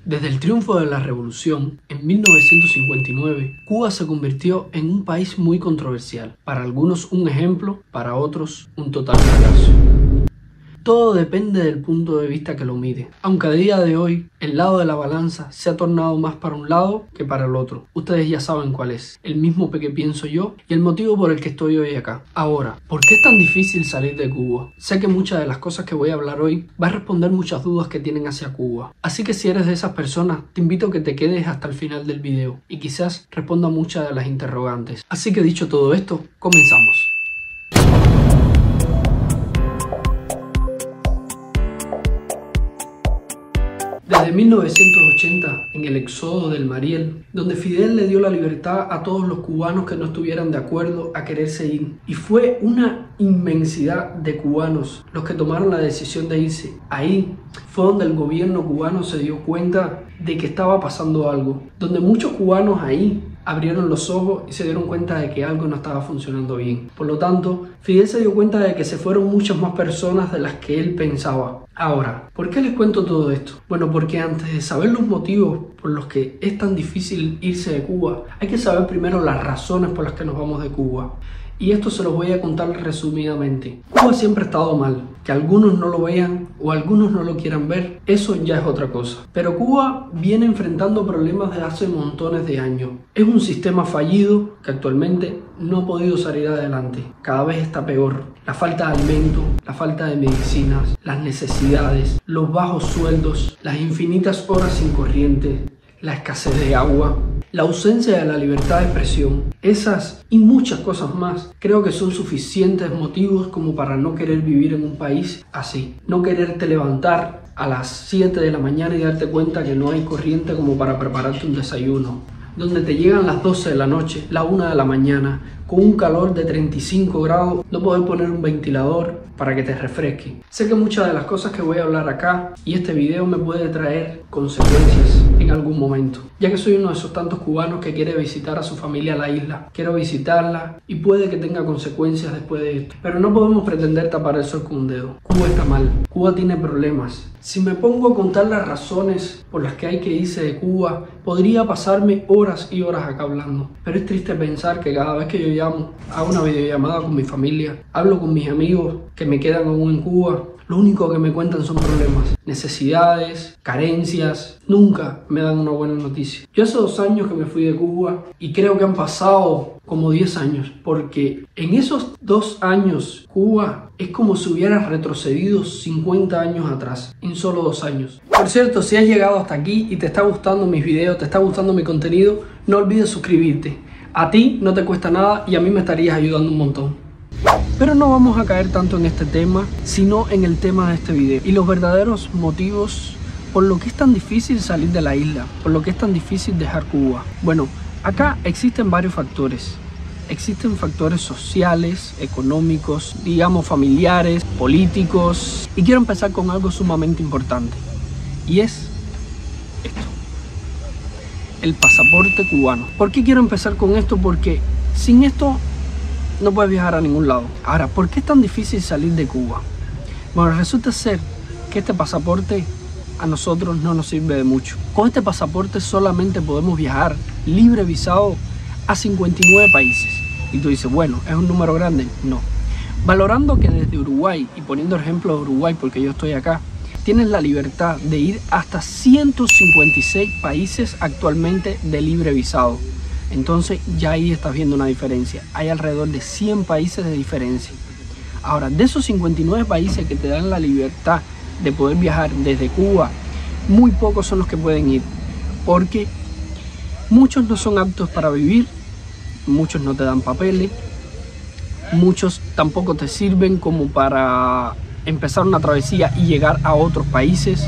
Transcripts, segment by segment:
Desde el triunfo de la revolución en 1959, Cuba se convirtió en un país muy controversial. Para algunos un ejemplo, para otros un total fracaso. Todo depende del punto de vista que lo mire, aunque a día de hoy el lado de la balanza se ha tornado más para un lado que para el otro. Ustedes ya saben cuál es, el mismo que pienso yo y el motivo por el que estoy hoy acá. Ahora, ¿por qué es tan difícil salir de Cuba? Sé que muchas de las cosas que voy a hablar hoy va a responder muchas dudas que tienen hacia Cuba. Así que si eres de esas personas, te invito a que te quedes hasta el final del video y quizás responda muchas de las interrogantes. Así que dicho todo esto, comenzamos. Desde 1980, en el éxodo del Mariel, donde Fidel le dio la libertad a todos los cubanos que no estuvieran de acuerdo a quererse ir. Y fue una inmensidad de cubanos los que tomaron la decisión de irse. Ahí fue donde el gobierno cubano se dio cuenta de que estaba pasando algo. Donde muchos cubanos ahí abrieron los ojos y se dieron cuenta de que algo no estaba funcionando bien. Por lo tanto, Fidel se dio cuenta de que se fueron muchas más personas de las que él pensaba. Ahora, ¿por qué les cuento todo esto? Bueno, porque antes de saber los motivos por los que es tan difícil irse de Cuba, hay que saber primero las razones por las que nos vamos de Cuba. Y esto se los voy a contar resumidamente. Cuba siempre ha estado mal. Que algunos no lo vean o algunos no lo quieran ver, eso ya es otra cosa. Pero Cuba viene enfrentando problemas de hace montones de años. Es un sistema fallido que actualmente no ha podido salir adelante. Cada vez está peor. La falta de alimentos, la falta de medicinas, las necesidades, los bajos sueldos, las infinitas horas sin corriente, la escasez de agua, la ausencia de la libertad de expresión, esas y muchas cosas más, creo que son suficientes motivos como para no querer vivir en un país así. No quererte levantar a las 7 de la mañana y darte cuenta que no hay corriente como para prepararte un desayuno. Donde te llegan las 12 de la noche, la 1 de la mañana, con un calor de 35 grados, no poder poner un ventilador para que te refresque. Sé que muchas de las cosas que voy a hablar acá y este video me puede traer consecuencias en algún momento, ya que soy uno de esos tantos cubanos que quiere visitar a su familia a la isla. Quiero visitarla y puede que tenga consecuencias después de esto. Pero no podemos pretender tapar el sol con un dedo. Cuba está mal, Cuba tiene problemas. Si me pongo a contar las razones por las que hay que irse de Cuba, podría pasarme horas y horas acá hablando. Pero es triste pensar que cada vez que yo llamo, hago una videollamada con mi familia, hablo con mis amigos que me quedan aún en Cuba, lo único que me cuentan son problemas, necesidades, carencias. Nunca me dan una buena noticia. Yo hace 2 años que me fui de Cuba y creo que han pasado como 10 años, porque en esos 2 años Cuba es como si hubiera retrocedido 50 años atrás, en solo 2 años. Por cierto, si has llegado hasta aquí y te está gustando mis videos, te está gustando mi contenido, no olvides suscribirte. A ti no te cuesta nada y a mí me estarías ayudando un montón. Pero no vamos a caer tanto en este tema, sino en el tema de este video y los verdaderos motivos por lo que es tan difícil salir de la isla, por lo que es tan difícil dejar Cuba. Bueno, acá existen varios factores. Existen factores sociales, económicos, digamos familiares, políticos. Y quiero empezar con algo sumamente importante. Y es esto. El pasaporte cubano. ¿Por qué quiero empezar con esto? Porque sin esto no puedes viajar a ningún lado. Ahora, ¿por qué es tan difícil salir de Cuba? Bueno, resulta ser que este pasaporte a nosotros no nos sirve de mucho. Con este pasaporte solamente podemos viajar libre visado a 59 países. Y tú dices, bueno, ¿es un número grande? No. Valorando que desde Uruguay, y poniendo el ejemplo de Uruguay porque yo estoy acá, tienes la libertad de ir hasta 156 países actualmente de libre visado. Entonces ya ahí estás viendo una diferencia. Hay alrededor de 100 países de diferencia. Ahora, de esos 59 países que te dan la libertad de poder viajar desde Cuba, muy pocos son los que pueden ir. Porque muchos no son aptos para vivir, muchos no te dan papeles, muchos tampoco te sirven como para empezar una travesía y llegar a otros países.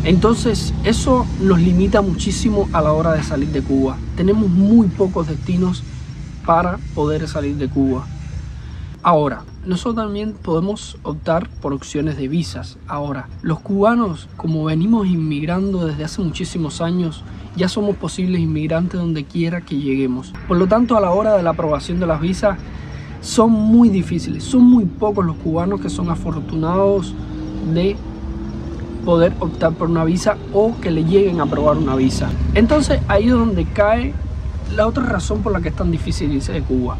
Entonces eso nos limita muchísimo a la hora de salir de Cuba. Tenemos muy pocos destinos para poder salir de Cuba. Ahora, nosotros también podemos optar por opciones de visas. Ahora, los cubanos, como venimos inmigrando desde hace muchísimos años, ya somos posibles inmigrantes donde quiera que lleguemos. Por lo tanto, a la hora de la aprobación de las visas, son muy difíciles. Son muy pocos los cubanos que son afortunados de poder optar por una visa o que le lleguen a aprobar una visa. Entonces ahí es donde cae la otra razón por la que es tan difícil irse de Cuba.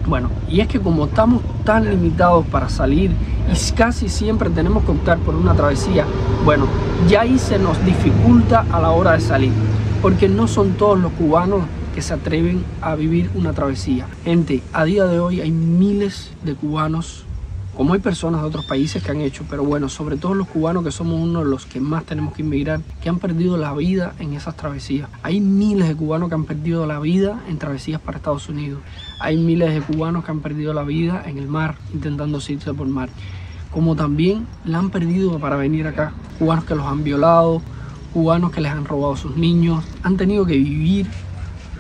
Bueno, y es que como estamos tan limitados para salir y casi siempre tenemos que optar por una travesía, bueno, ya ahí se nos dificulta a la hora de salir, porque no son todos los cubanos que se atreven a vivir una travesía. Gente, a día de hoy hay miles de cubanos, como hay personas de otros países que han hecho, pero bueno, sobre todo los cubanos, que somos uno de los que más tenemos que inmigrar, que han perdido la vida en esas travesías. Hay miles de cubanos que han perdido la vida en travesías para Estados Unidos. Hay miles de cubanos que han perdido la vida en el mar, intentando irse por mar. Como también la han perdido para venir acá. Cubanos que los han violado, cubanos que les han robado a sus niños, han tenido que vivir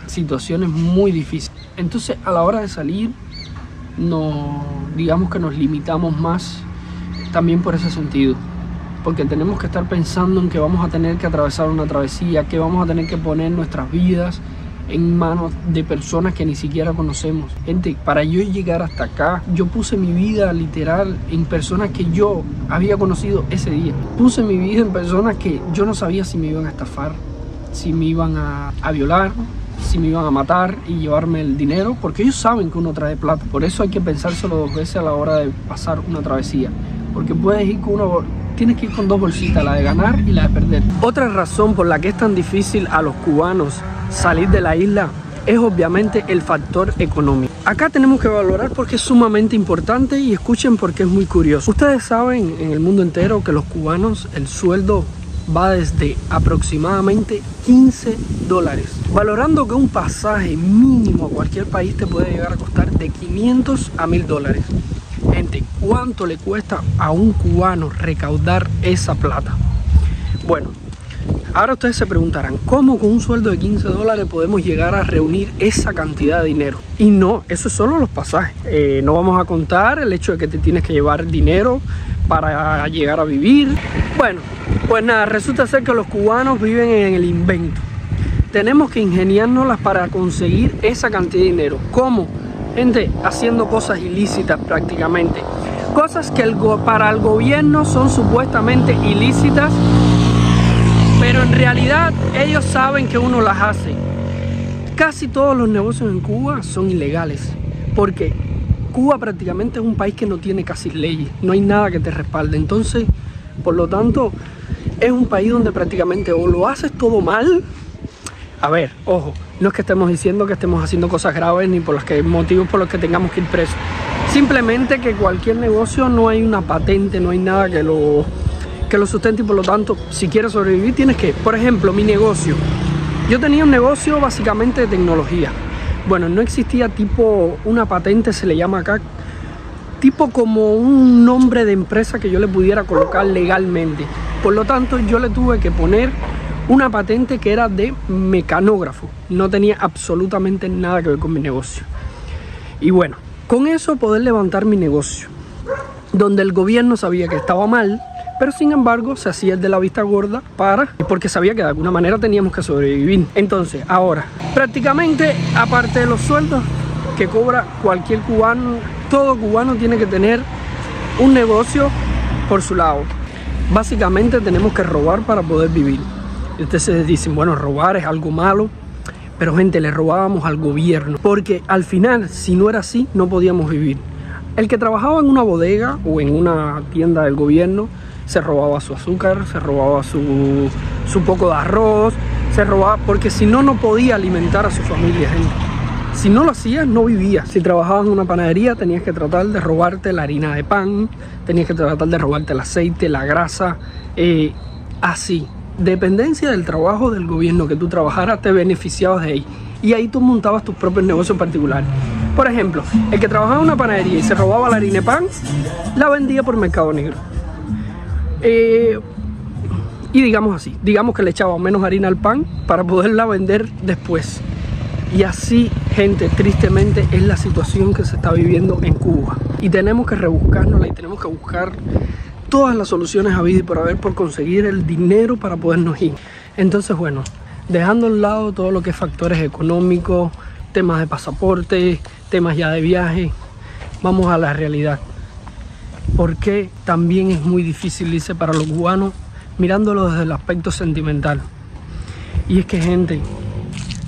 situaciones muy difíciles. Entonces, a la hora de salir, digamos que nos limitamos más también por ese sentido, porque tenemos que estar pensando en que vamos a tener que atravesar una travesía, que vamos a tener que poner nuestras vidas en manos de personas que ni siquiera conocemos. Gente, para yo llegar hasta acá, yo puse mi vida literal en personas que yo había conocido ese día. Puse mi vida en personas que yo no sabía si me iban a estafar, si me iban a violar, si me iban a matar y llevarme el dinero, porque ellos saben que uno trae plata. Por eso hay que pensárselo 2 veces a la hora de pasar una travesía, porque puedes ir tienes que ir con 2 bolsitas, la de ganar y la de perder. Otra razón por la que es tan difícil a los cubanos salir de la isla es obviamente el factor económico. Acá tenemos que valorar porque es sumamente importante, y escuchen porque es muy curioso. Ustedes saben en el mundo entero que los cubanos, el sueldo va desde aproximadamente $15, valorando que un pasaje mínimo a cualquier país te puede llegar a costar de $500 a $1000. Gente, ¿cuánto le cuesta a un cubano recaudar esa plata? Bueno, ahora ustedes se preguntarán, ¿cómo con un sueldo de $15 podemos llegar a reunir esa cantidad de dinero? Y no, eso es solo los pasajes. No vamos a contar el hecho de que te tienes que llevar dinero para llegar a vivir. Bueno, pues nada, resulta ser que los cubanos viven en el invento. Tenemos que ingeniárnoslas para conseguir esa cantidad de dinero. ¿Cómo? Gente, haciendo cosas ilícitas prácticamente. Cosas que para el gobierno son supuestamente ilícitas, pero en realidad ellos saben que uno las hace. Casi todos los negocios en Cuba son ilegales, porque Cuba prácticamente es un país que no tiene casi leyes, no hay nada que te respalde. Entonces, por lo tanto, es un país donde prácticamente o lo haces todo mal. A ver, ojo, no es que estemos diciendo que estemos haciendo cosas graves ni motivos por los que tengamos que ir presos. Simplemente que cualquier negocio no hay una patente, no hay nada que lo sustente, y por lo tanto, si quieres sobrevivir tienes que, por ejemplo, mi negocio. Yo tenía un negocio básicamente de tecnología. Bueno, no existía tipo una patente, se le llama acá, tipo como un nombre de empresa que yo le pudiera colocar legalmente. Por lo tanto, yo le tuve que poner una patente que era de mecanógrafo. No tenía absolutamente nada que ver con mi negocio. Y bueno, con eso poder levantar mi negocio, donde el gobierno sabía que estaba mal, pero sin embargo se hacía el de la vista gorda porque sabía que de alguna manera teníamos que sobrevivir. Entonces, ahora, prácticamente, aparte de los sueldos que cobra cualquier cubano, todo cubano tiene que tener un negocio por su lado. Básicamente tenemos que robar para poder vivir. Ustedes dicen, bueno, robar es algo malo, pero gente, le robábamos al gobierno, porque al final, si no era así, no podíamos vivir. El que trabajaba en una bodega o en una tienda del gobierno se robaba su azúcar, se robaba su poco de arroz, se robaba, porque si no, no podía alimentar a su familia, gente. Si no lo hacías, no vivías. Si trabajabas en una panadería, tenías que tratar de robarte la harina de pan, tenías que tratar de robarte el aceite, la grasa, así. Dependencia del trabajo del gobierno que tú trabajaras, te beneficiabas de ahí. Y ahí tú montabas tus propios negocios particulares. Por ejemplo, el que trabajaba en una panadería y se robaba la harina de pan, la vendía por Mercado Negro. Y digamos así, digamos que le echaba menos harina al pan para poderla vender después. Y así, gente, tristemente es la situación que se está viviendo en Cuba. Y tenemos que rebuscárnosla y tenemos que buscar todas las soluciones habidas y por haber por conseguir el dinero para podernos ir. Entonces, bueno, dejando a un lado todo lo que es factores económicos, temas de pasaporte, temas ya de viaje, vamos a la realidad. Porque también es muy difícil irse para los cubanos mirándolo desde el aspecto sentimental. Y es que, gente,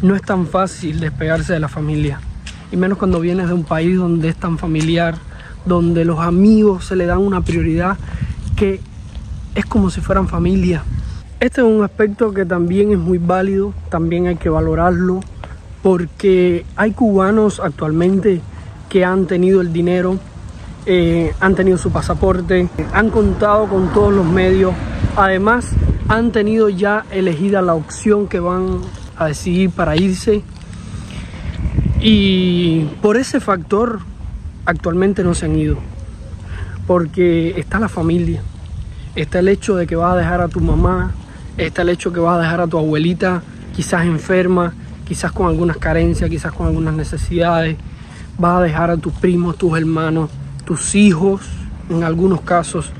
no es tan fácil despegarse de la familia, y menos cuando vienes de un país donde es tan familiar, donde los amigos se le dan una prioridad que es como si fueran familia. Este es un aspecto que también es muy válido, también hay que valorarlo, porque hay cubanos actualmente que han tenido el dinero, han tenido su pasaporte, han contado con todos los medios, además han tenido ya elegida la opción que van a decidir para irse, y por ese factor actualmente no se han ido, porque está la familia, está el hecho de que vas a dejar a tu mamá, está el hecho que vas a dejar a tu abuelita quizás enferma, quizás con algunas carencias, quizás con algunas necesidades, vas a dejar a tus primos, tus hermanos, tus hijos en algunos casos.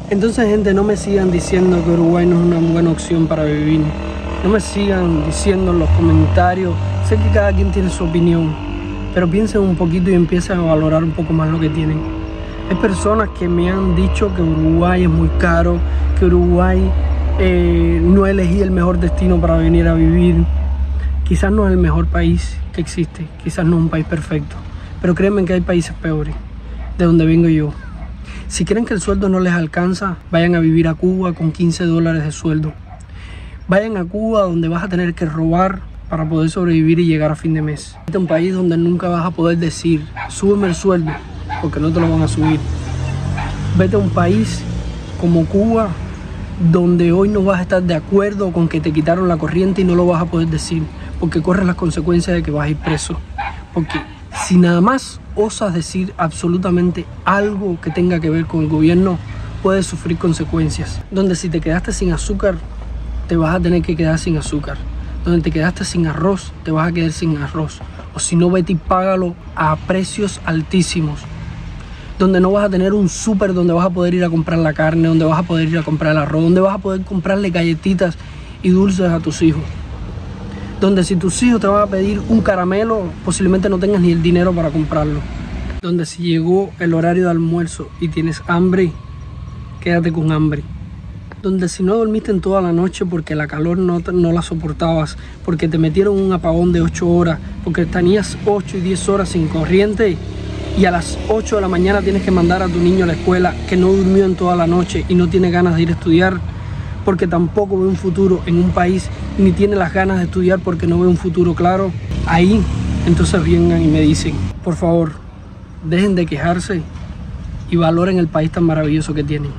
Entonces, gente, no me sigan diciendo que Uruguay no es una buena opción para vivir, no me sigan diciendo en los comentarios, sé que cada quien tiene su opinión, pero piensen un poquito y empiecen a valorar un poco más lo que tienen. Hay personas que me han dicho que Uruguay es muy caro, que Uruguay no elegí el mejor destino para venir a vivir. Quizás no es el mejor país que existe, quizás no es un país perfecto, pero créanme que hay países peores, de donde vengo yo. Si creen que el sueldo no les alcanza, vayan a vivir a Cuba con $15 de sueldo. Vayan a Cuba, donde vas a tener que robar para poder sobrevivir y llegar a fin de mes. Este es un país donde nunca vas a poder decir, súbeme el sueldo, porque no te lo van a subir. Vete a un país como Cuba, donde hoy no vas a estar de acuerdo con que te quitaron la corriente y no lo vas a poder decir, porque corres las consecuencias de que vas a ir preso. Porque si nada más osas decir absolutamente algo que tenga que ver con el gobierno, puedes sufrir consecuencias. Donde si te quedaste sin azúcar, te vas a tener que quedar sin azúcar. Donde te quedaste sin arroz, te vas a quedar sin arroz. O si no, vete y págalo a precios altísimos. Donde no vas a tener un súper donde vas a poder ir a comprar la carne, donde vas a poder ir a comprar el arroz, donde vas a poder comprarle galletitas y dulces a tus hijos. Donde si tus hijos te van a pedir un caramelo, posiblemente no tengas ni el dinero para comprarlo. Donde si llegó el horario de almuerzo y tienes hambre, quédate con hambre. Donde si no dormiste en toda la noche porque la calor no la soportabas, porque te metieron un apagón de 8 horas, porque tenías 8 y 10 horas sin corriente, y a las 8 de la mañana tienes que mandar a tu niño a la escuela, que no durmió en toda la noche y no tiene ganas de ir a estudiar, porque tampoco ve un futuro en un país, ni tiene las ganas de estudiar porque no ve un futuro claro. Ahí, entonces vengan y me dicen, por favor, dejen de quejarse y valoren el país tan maravilloso que tienen.